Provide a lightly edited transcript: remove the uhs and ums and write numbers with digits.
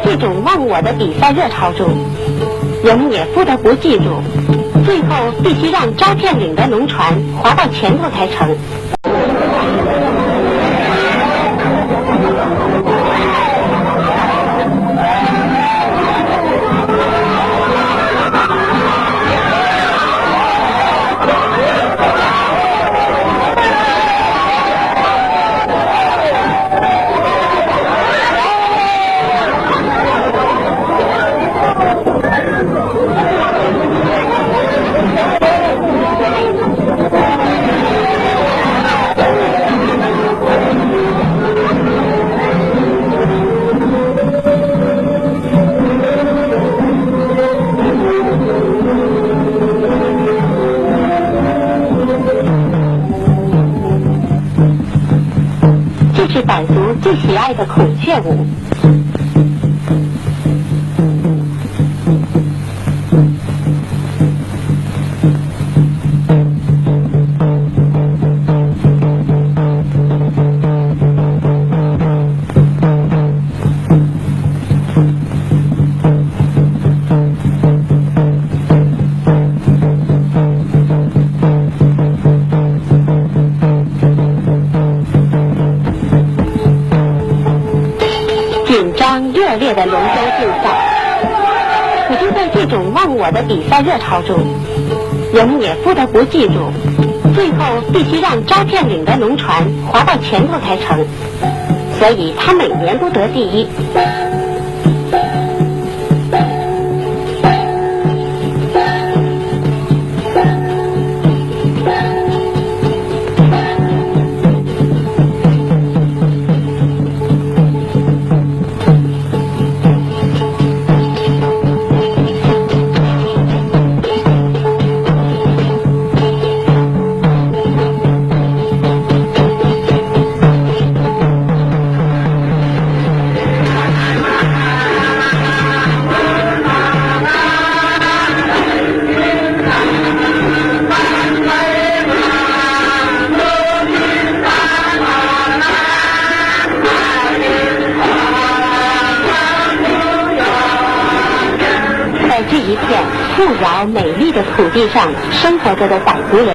这种忘我的比赛热潮中，人们也不得不记住，最后必须让渣片岭的龙船划到前头才成。这是傣族最喜爱的孔雀舞。紧张热烈的龙舟竞赛，可就在这种忘我的比赛热潮中，人们也不得不记住，最后必须让渣片岭的龙船划到前头才成，所以他每年都得第一。在这一片富饶美丽的土地上生活着的傣族人，